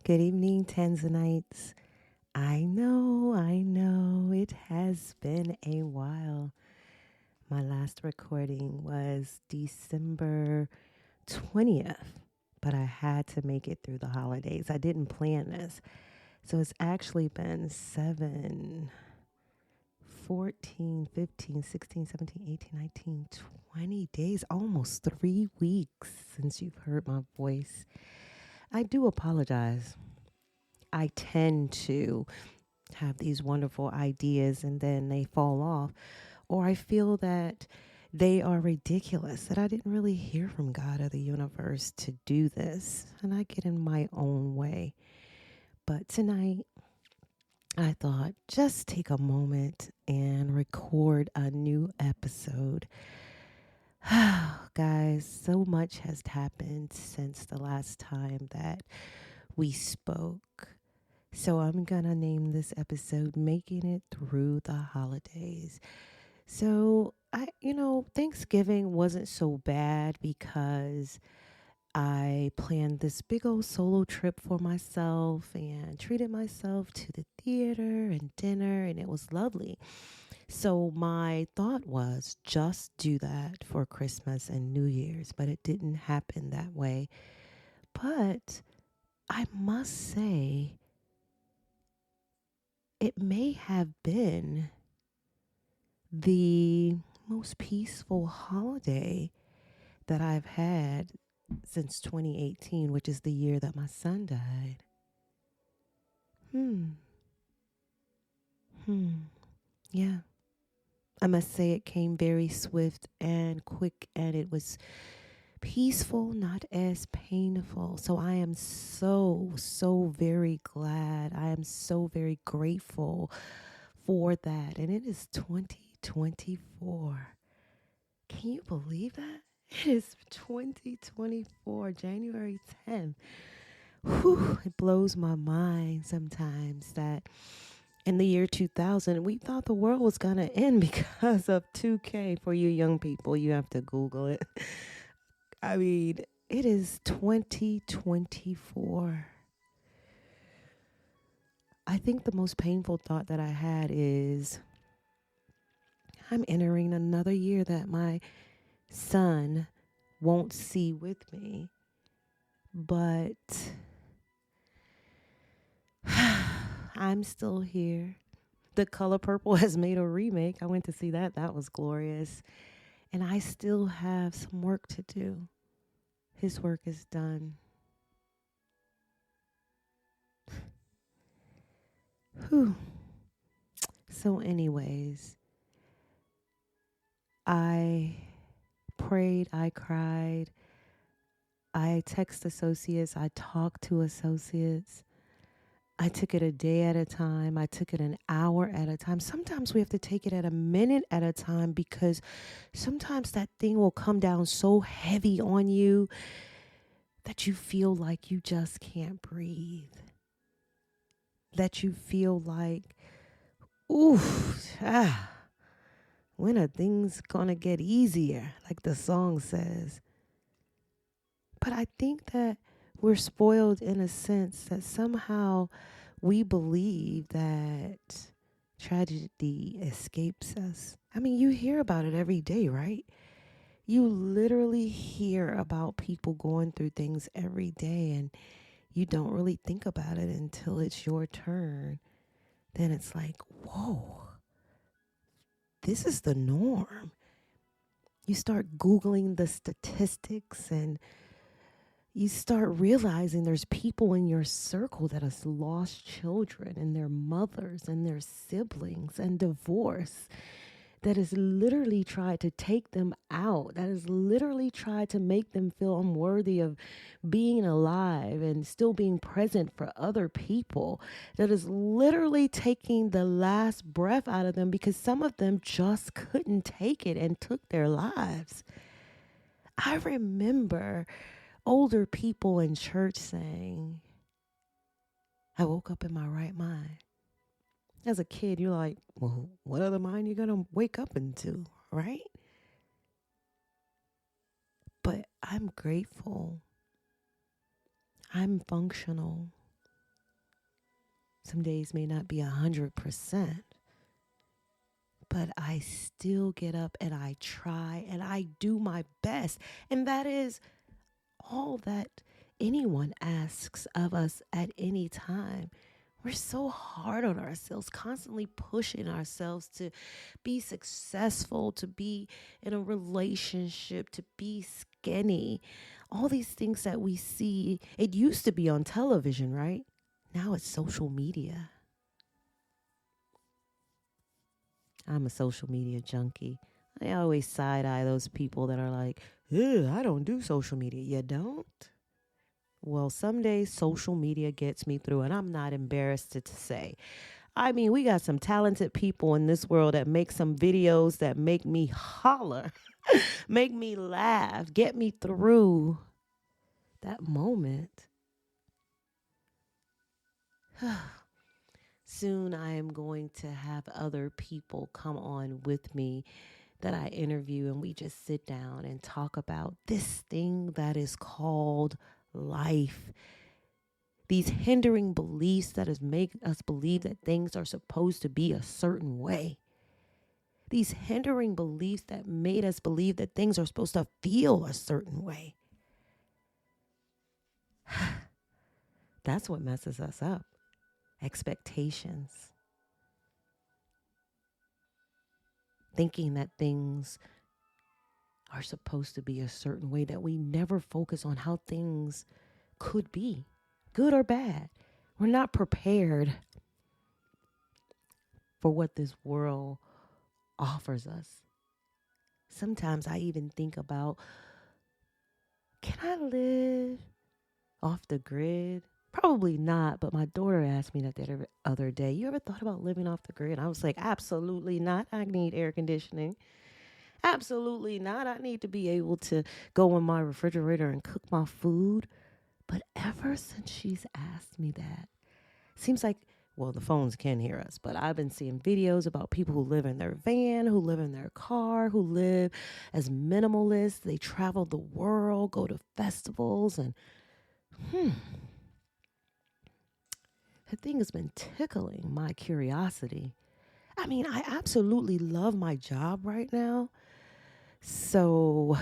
Good evening, Tanzanites. I know, it has been a while. My last recording was December 20th, but I had to make it through the holidays. I didn't plan this. So it's actually been 7, 14, 15, 16, 17, 18, 19, 20 days, almost 3 weeks since you've heard my voice. I do apologize. I tend to have these wonderful ideas and then they fall off. Or I feel that they are ridiculous, that I didn't really hear from God or the universe to do this. And I get in my own way. But tonight, I thought just take a moment and record a new episode. Guys, so much has happened since the last time that we spoke. So I'm going to name this episode Making It Through the Holidays. So Thanksgiving wasn't so bad because I planned this big old solo trip for myself and treated myself to the theater and dinner, and it was lovely. So my thought was just do that for Christmas and New Year's, but it didn't happen that way. But I must say, it may have been the most peaceful holiday that I've had since 2018, which is the year that my son died. Hmm. Hmm. Yeah. I must say it came very swift and quick, and it was peaceful, not as painful. So I am so very glad. I am so very grateful for that. And it is 2024. Can you believe that? It is 2024, January 10th. Whew, it blows my mind sometimes that in the year 2000, we thought the world was going to end because of 2K. For you young people, you have to Google it. I mean, it is 2024. I think the most painful thought that I had is I'm entering another year that my son won't see with me. But I'm still here. The Color Purple has made a remake. I went to see that. That was glorious. And I still have some work to do. His work is done. Whew. So, anyways, I prayed, I cried, I text associates, I talked to associates. I took it a day at a time. I took it an hour at a time. Sometimes we have to take it at a minute at a time because sometimes that thing will come down so heavy on you that you feel like you just can't breathe. That you feel like, oof, when are things gonna get easier, like the song says. But I think that we're spoiled in a sense that somehow we believe that tragedy escapes us. I mean, you hear about it every day, right? You literally hear about people going through things every day, and you don't really think about it until it's your turn. Then it's like, whoa, this is the norm. You start Googling the statistics and you start realizing there's people in your circle that has lost children and their mothers and their siblings and divorce that has literally tried to take them out, that has literally tried to make them feel unworthy of being alive and still being present for other people, that is literally taking the last breath out of them because some of them just couldn't take it and took their lives. I remember older people in church saying, I woke up in my right mind. As a kid, you're like, well, what other mind you gonna wake up into, right? But I'm grateful. I'm functional. Some days may not be 100%, but I still get up and I try and I do my best. And that is all that anyone asks of us at any time. We're so hard on ourselves, constantly pushing ourselves to be successful, to be in a relationship, to be skinny. All these things that we see, it used to be on television, right? Now it's social media. I'm a social media junkie. I always side eye those people that are like, "Ugh, I don't do social media." You don't? Well, some days social media gets me through, and I'm not embarrassed to say. I mean, we got some talented people in this world that make some videos that make me holler, make me laugh, get me through that moment. Soon I am going to have other people come on with me that I interview, and we just sit down and talk about this thing that is called life. These hindering beliefs that has make us believe that things are supposed to be a certain way. These hindering beliefs that made us believe that things are supposed to feel a certain way. That's what messes us up. Expectations. Thinking that things are supposed to be a certain way, that we never focus on how things could be, good or bad. We're not prepared for what this world offers us. Sometimes I even think about, can I live off the grid? Probably not, but my daughter asked me that the other day. You ever thought about living off the grid? I was like, absolutely not. I need air conditioning. Absolutely not. I need to be able to go in my refrigerator and cook my food. But ever since she's asked me that, seems like, well, the phones can hear us, but I've been seeing videos about people who live in their van, who live in their car, who live as minimalists. They travel the world, go to festivals, and that thing has been tickling my curiosity. I mean, I absolutely love my job right now. So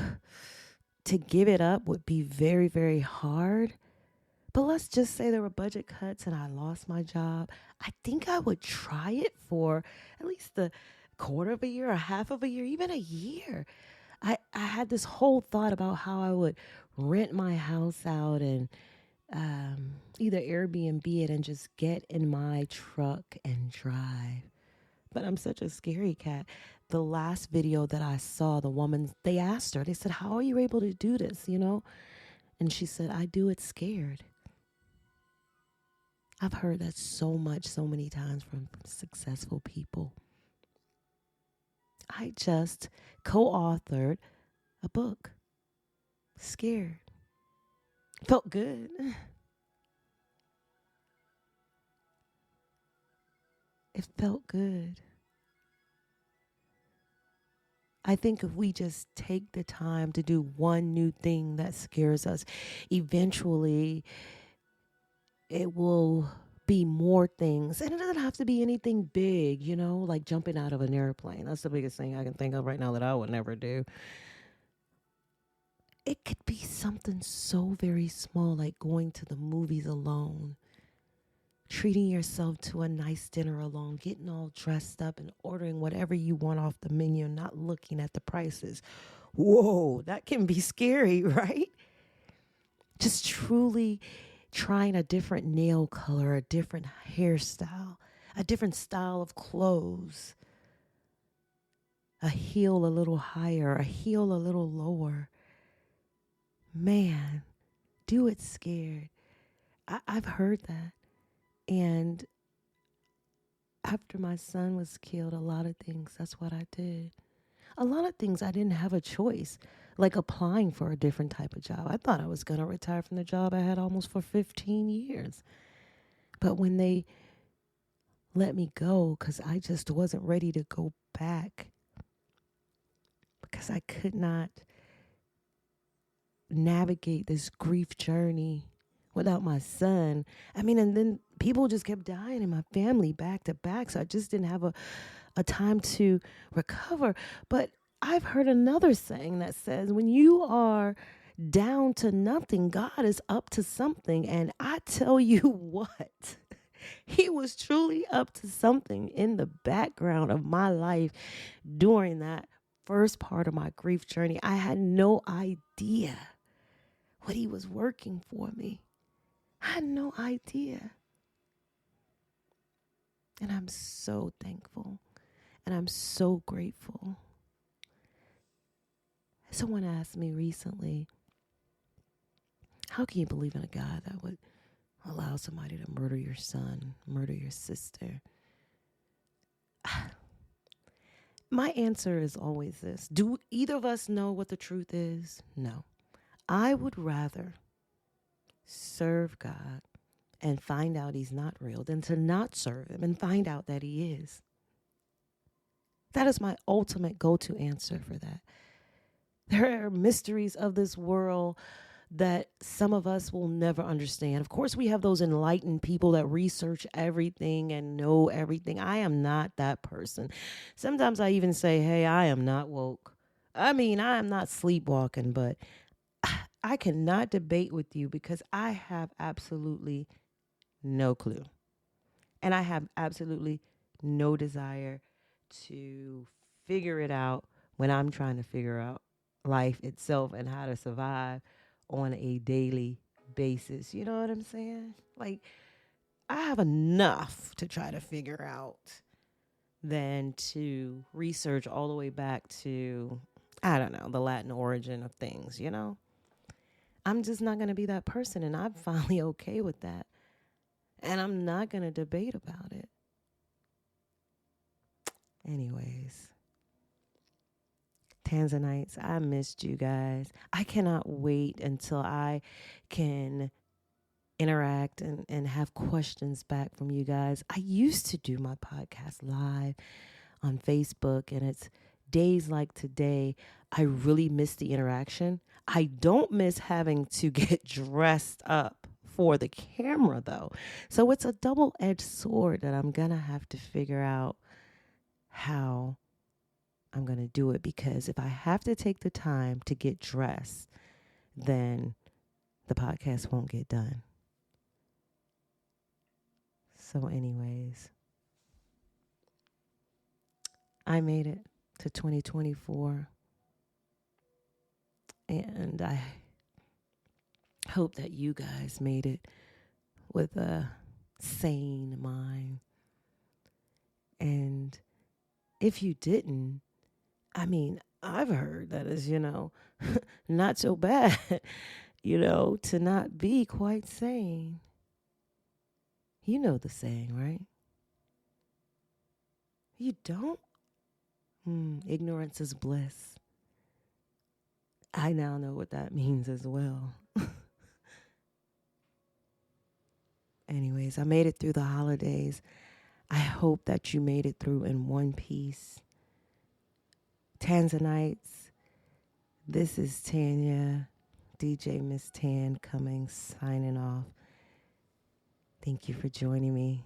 to give it up would be very, very hard. But let's just say there were budget cuts and I lost my job. I think I would try it for at least a quarter of a year, a half of a year, even a year. I had this whole thought about how I would rent my house out and either Airbnb it and just get in my truck and drive. But I'm such a scary cat. The last video that I saw, the woman, they asked her, they said, "How are you able to do this?" And she said, "I do it scared." I've heard that so much, so many times from successful people. I just co-authored a book, scared. Felt good. It felt good. I think if we just take the time to do one new thing that scares us, eventually it will be more things. And it doesn't have to be anything big, like jumping out of an airplane. That's the biggest thing I can think of right now that I would never do. It could be something so very small, like going to the movies alone, treating yourself to a nice dinner alone, getting all dressed up and ordering whatever you want off the menu, not looking at the prices. Whoa, that can be scary, right? Just truly trying a different nail color, a different hairstyle, a different style of clothes, a heel a little higher, a heel a little lower. Man, do it scared. I've heard that. And after my son was killed, a lot of things, that's what I did. A lot of things I didn't have a choice, like applying for a different type of job. I thought I was going to retire from the job I had almost for 15 years. But when they let me go, because I just wasn't ready to go back, because I could not navigate this grief journey without my son. I mean, and then people just kept dying in my family back to back. So I just didn't have a time to recover. But I've heard another saying that says when you are down to nothing, God is up to something. And I tell you what, he was truly up to something in the background of my life during that first part of my grief journey. I had no idea what he was working for me. I had no idea. And I'm so thankful and I'm so grateful. Someone asked me recently, how can you believe in a God that would allow somebody to murder your son, murder your sister? My answer is always this. Do either of us know what the truth is? No. I would rather serve God and find out he's not real than to not serve him and find out that he is. That is my ultimate go-to answer for that. There are mysteries of this world that some of us will never understand. Of course, we have those enlightened people that research everything and know everything. I am not that person. Sometimes I even say, hey, I am not woke. I mean, I am not sleepwalking, but I cannot debate with you because I have absolutely no clue. And I have absolutely no desire to figure it out when I'm trying to figure out life itself and how to survive on a daily basis. You know what I'm saying? Like, I have enough to try to figure out than to research all the way back to, I don't know, the Latin origin of things, you know? I'm just not going to be that person, and I'm finally okay with that. And I'm not going to debate about it. Anyways, Tanzanites, I missed you guys. I cannot wait until I can interact and have questions back from you guys. I used to do my podcast live on Facebook, and it's days like today. I really miss the interaction. I don't miss having to get dressed up for the camera, though. So it's a double-edged sword that I'm going to have to figure out how I'm going to do it, because if I have to take the time to get dressed, then the podcast won't get done. So anyways, I made it to 2024, and I hope that you guys made it with a sane mind. And if you didn't, I mean, I've heard that is, not so bad, to not be quite sane. You know the saying, right? You don't? Ignorance is bliss. I now know what that means as well. Anyways, I made it through the holidays. I hope that you made it through in one piece. Tanzanites, this is Tanya, DJ Miss Tan Cummings, signing off. Thank you for joining me.